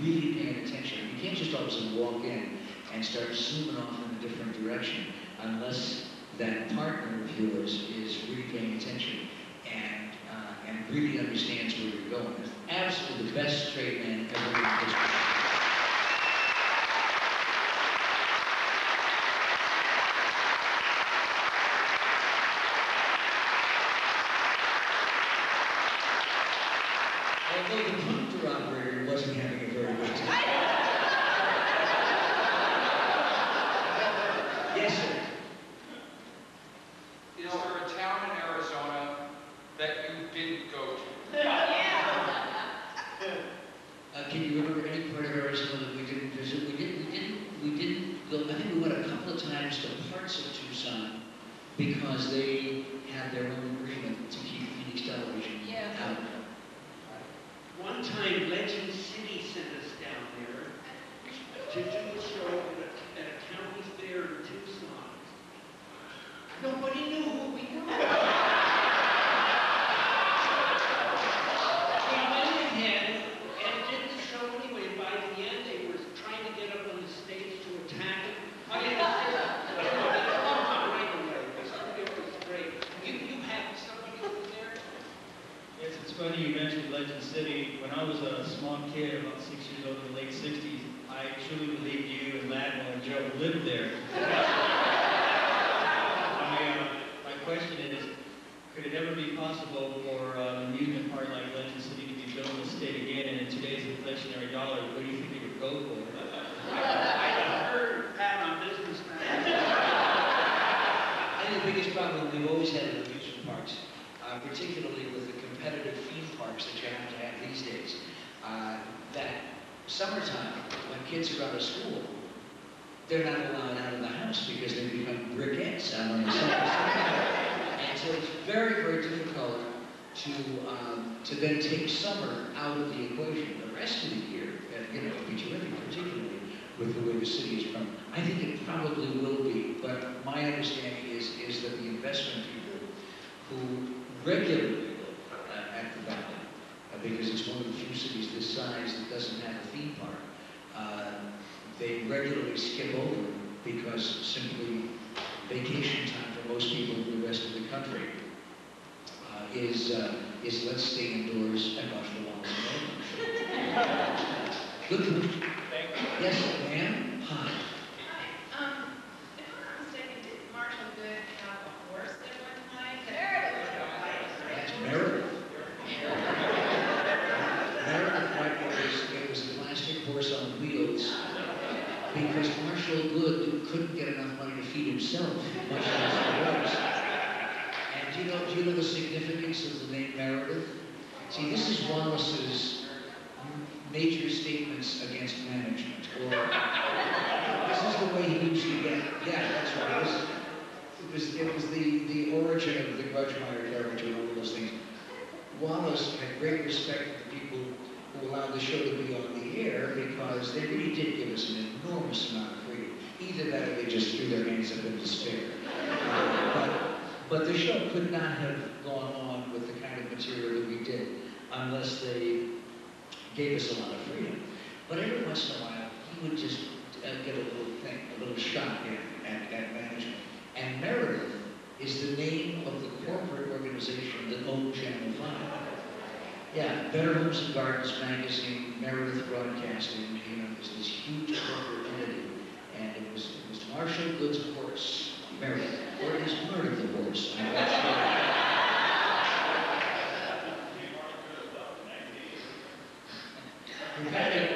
really paying attention. You can't just all of a sudden walk in and start zooming off in a different direction unless that partner of yours is really paying attention and really understands where you're going. It's absolutely the best straight man ever in history. Although the prompter operator wasn't having a very good time. Yes, sir. Is there a town in Arizona that you didn't go to? Can you remember any part of Arizona that we didn't visit? We didn't go. I think we went a couple of times to parts of Tucson because they had their own agreement to keep Phoenix television out. One time, Legend City sent us down there to do a show at a county fair in Tucson. Nobody knew who we were. We went ahead and did the show anyway. By the end, they were trying to get up on the stage to attack it. I mean, right away. It was great. You had somebody over there? Yes, it's funny you mentioned Legend City. When I was a small kid, about 6 years old in the late 60s, I truly believed you and Ladmo and Joe lived there. My question is, could it ever be possible for an amusement park like Legend City to be built in the state again? And in today's inflationary dollar, what do you think it would go for? I heard Pat on Business Man. I think the biggest problem we've always had in amusement parks, particularly with the competitive theme parks that you have to have these days, that summertime, when kids are out of school, they're not allowed out of the house because they become briquettes out on the side. And so it's very, very difficult to then take summer out of the equation. The rest of the year, would be terrific, particularly with the way the city is run. I think it probably will be, but my understanding is that the investment people who regularly look at the Valley, because it's one of the few cities this size that doesn't have a theme park, they regularly skip over because simply vacation time for most people in the rest of the country is let's stay indoors and watch the Wallace Ladmo. Good point. Thank you. Yes, ma'am. Hi. If I'm not mistaken, did Marshall Good have a horse at one time? That's Meredith. Meredith Whitewater, it was a plastic horse on wheels because Marshall Good couldn't get enough money to feed himself, much less the horse. And do you know the significance of the name Meredith? See, this is Wallace's major statements against management, or this is the way he used to get. Yeah, that's right. It was the origin of the Grudgemeyer character and all those things. Wallace had great respect for the people who allowed the show to be on the air because they really did give us an enormous amount of freedom. Either that or they just threw their hands up in despair. But the show could not have gone on with the kind of material that we did unless they gave us a lot of freedom. But every once in a while, he would just get a little shot at management. And Meredith is the name of the corporate organization that owned Channel 5. Yeah, Better Homes and Gardens magazine, Meredith Broadcasting, it was this huge corporate entity. And it was Marshall Good's horse, Meredith, or at least part of the horse. I'm not sure. You're patting.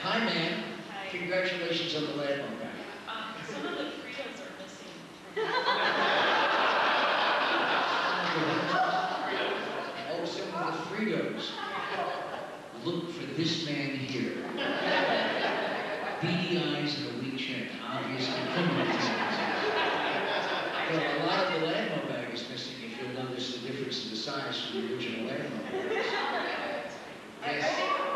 Hi, ma'am. Hi. Congratulations on the Ladmo back. Some of the Fritos are missing. Oh, some of the Fritos. Look for this man here. Beady eyes and a weak chin. Obviously criminal tendencies. Well, a lot of the Ladmo bag is missing if you'll notice the difference in the size from the original Ladmo bags. Yes,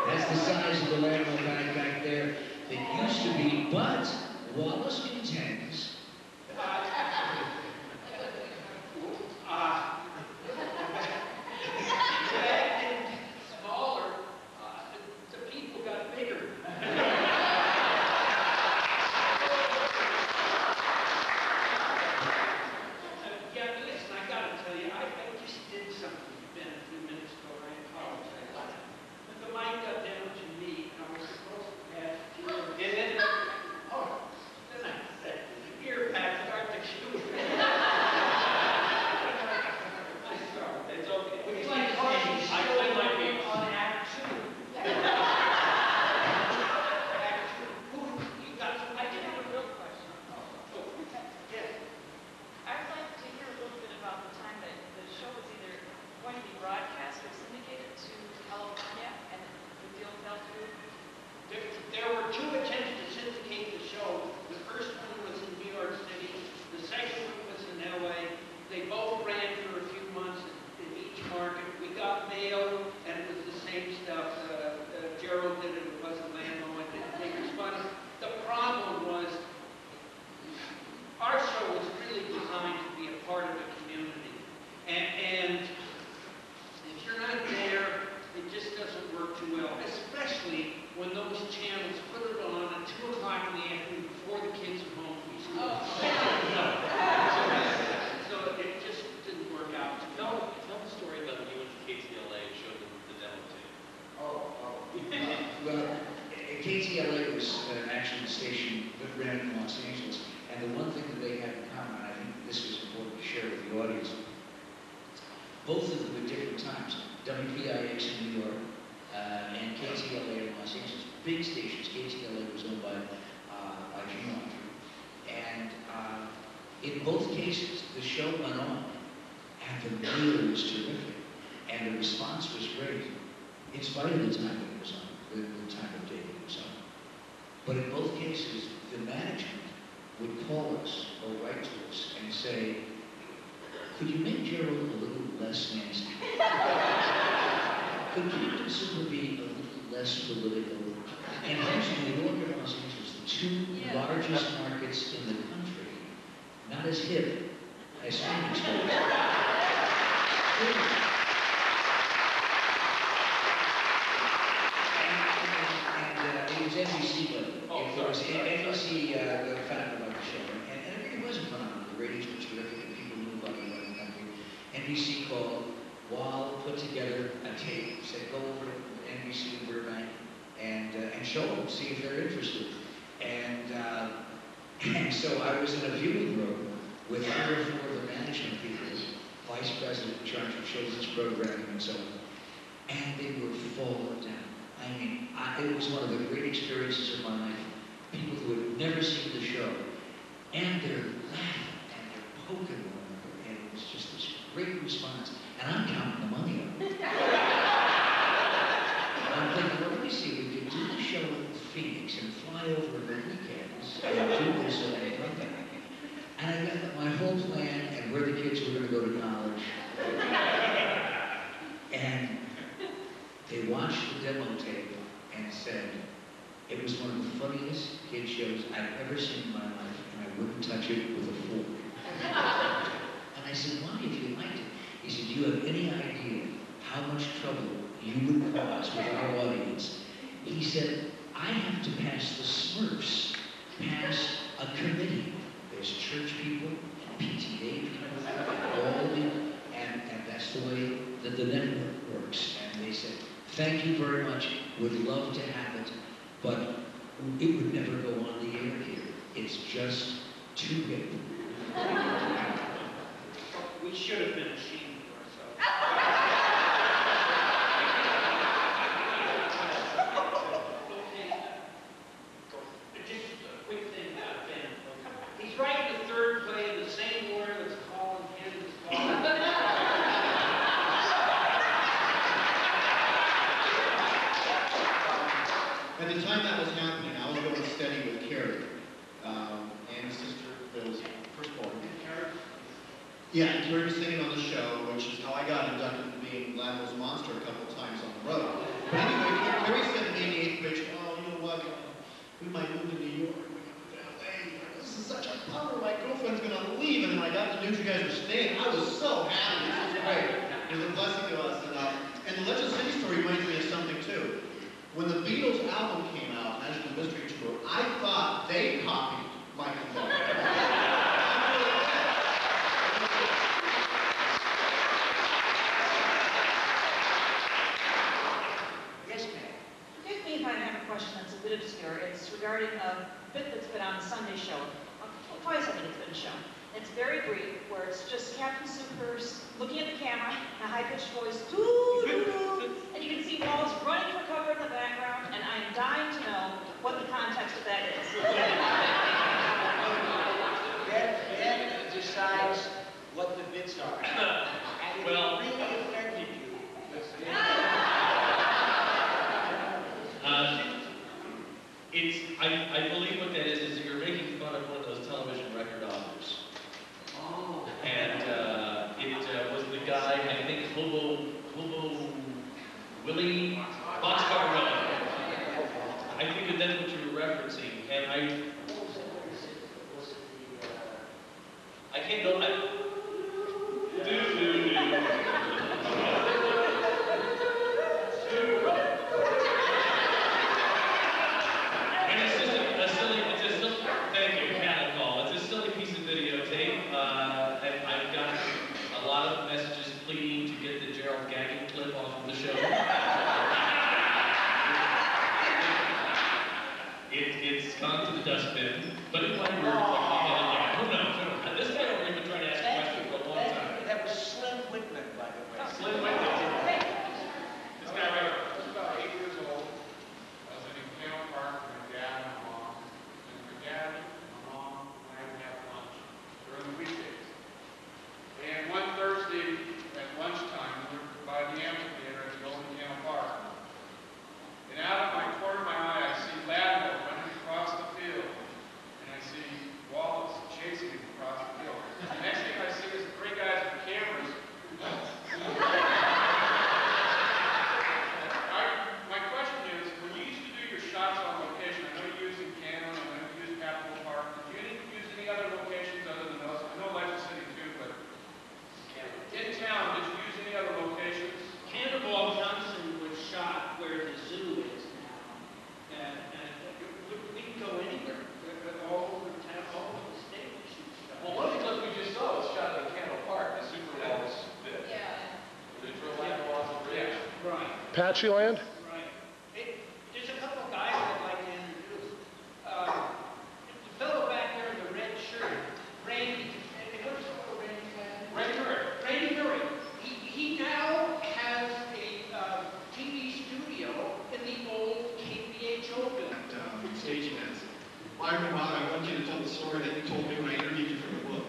that's the size of the Ladmo bag back there that used to be, but Wallace contends KTLA was actually the station that ran in Los Angeles, and the one thing that they had in common, and I think this was important to share with the audience, both of them at different times, WPIX in New York and KTLA in Los Angeles, big stations. KTLA was owned by Gene Autry. And in both cases, the show went on, and the mail was terrific, and the response was great, in spite of the time that it was on, the time of day that it was on. But in both cases, the management would call us or write to us and say, could you make Gerald a little less nasty? Could you do Super B a little less political? And here's New York and Los Angeles, the two largest markets in the country, not as hip as Phoenix was. And it was NBC, but it was NBC found out about the show. And it really was phenomenal. The ratings were terrific, and people knew about it around the country. NBC called, Wall put together a tape, said go over to NBC in Burbank and show them, see if they're interested. And so I was in a viewing room with 3 or 4 of the management people, vice president in charge of children's programming and so on, and they were falling down. I mean, it was one of the great experiences of my life. People who had never seen the show, and they're laughing and they're poking one another, and it was just this great response. And I'm counting the money up. I'm thinking, well, let me see, we could do the show in Phoenix and fly over the weekends and do this and that. And I got my whole plan and where the kids were going to go to college. And they watched the demo tape and said, it was one of the funniest kid shows I've ever seen in my life, and I wouldn't touch it with a fork. And I said, why, if you liked it? He said, do you have any idea how much trouble you would cause with our audience? He said, I have to pass the Smurfs, pass a committee. There's church people, and PTA people, and all the, and that's the way that the network works. And they said, thank you very much, would love to have it, but it would never go on the air here. It's just too hip. We should have been ashamed of ourselves. Just a quick thing about Ben. He's writing the 3rd play in the same order that's Colin Kennedy's calling. At the time that was happening, I was going steady with Carrie, Anne's sister, Bill's firstborn. Yeah, Carrie was singing on the show, which is how I got inducted into being Ladmo's Monster a couple of times on the road. But anyway, Carrie said to me in the 8th grade, oh, you know what, we might move to New York, we might move to LA, this is such a bummer, my girlfriend's gonna leave, and then I got the news you guys were staying, I was so happy, this was great. It was a blessing to us, and the Legend City story reminds me of something too. When the Beatles album came out, National Mystery Tour, I thought they copied Michael Bublé. obscure. It's regarding a bit that's been on the Sunday show. Twice I think it's been shown. It's very brief, where it's just Captain Supers looking at the camera in a high-pitched voice, doo-doo-doo, and you can see Wallace running for cover in the background, and I am dying to know what the context of that is. Ben decides what the bits are. And it Well, really offended you. I believe what that is you're making fun of one of those television record offers. Oh. And it was the guy, I think, Hobo Willie Boxcar Willie. I think that's what you were referencing. And I can't go. And it's just thank you, cattle call. It's a silly piece of videotape. And I've got a lot of messages pleading to get the Gerald gagging clip off of the show. Apache land? Right. Hey, there's a couple of guys I'd like to introduce. The fellow back there in the red shirt, Randy, what's the fellow Randy? Randy Murray. He now has a TV studio in the old KBHO building. Staging that. Myron, I want you to tell the story that you told me when I interviewed you for the book.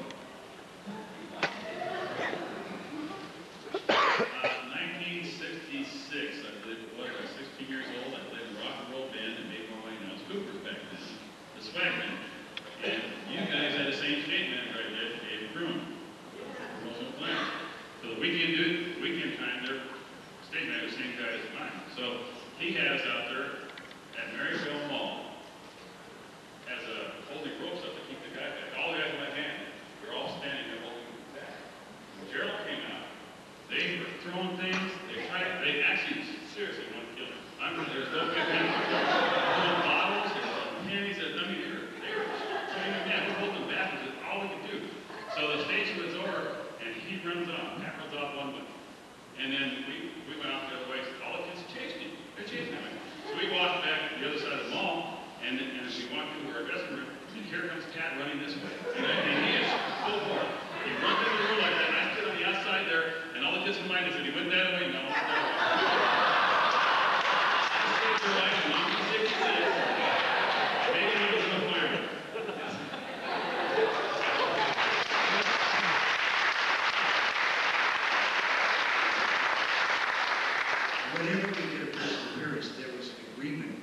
1966, I believe it was. I was 16 years old. I played in a rock and roll band and made more money than I was Cooper's back then. The Swagman. And you guys had the same state manager I did, Dave Bruin. Promotional plan. So the weekend time, their state manager, the same guy as mine. So he has out there at Maryville Mall, has a holding ropes up to keep the guy back. All the guys in my band, they're all standing there holding back. When Gerald came out, they were throwing things. They actually seriously wanted to kill him. I mean, there's no good little bottles, there's pennies. I mean, they were trying to man, we hold them back. It was all we could do. So the station was over, and he runs off. Pat runs off one way, and then we went off the other way. So all the kids chased him. They're chasing him. So we walked back to the other side of the mall, and as we walked into our dressing room, and here comes Pat running this way, and he is full bore. He runs into the room like that, and I stood on the outside there, and all the kids in mind said, he went that way, no, that way. I saved your life in 1966. Maybe he was a fireman. Whenever we did a personal appearance, there was an agreement,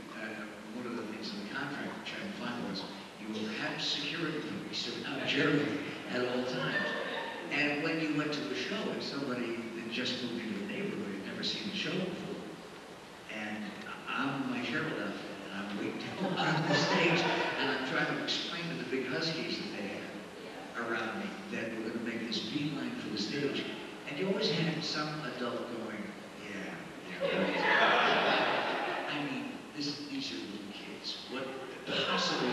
one of the things in the contract which I found was you will have security police around Jeremy at all times. And when you went to a show, if somebody that just moved into the neighborhood had never seen the show before, and I'm in my Gerald outfit, and I'm waiting to go out on the stage, and I'm trying to explain to the big huskies that they had around me that we're going to make this beeline for the stage. And you always had some adult going, yeah, right. I mean, these are little kids. What possibly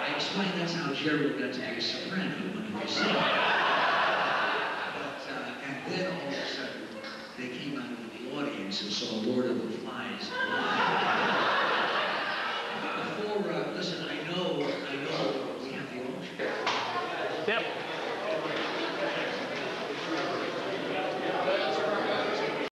I explained that's how Gerald got to be a soprano when he was singing. And then all of a sudden, they came out of the audience and saw Lord of the Flies live. Before, listen, I know we have the auction. Yep.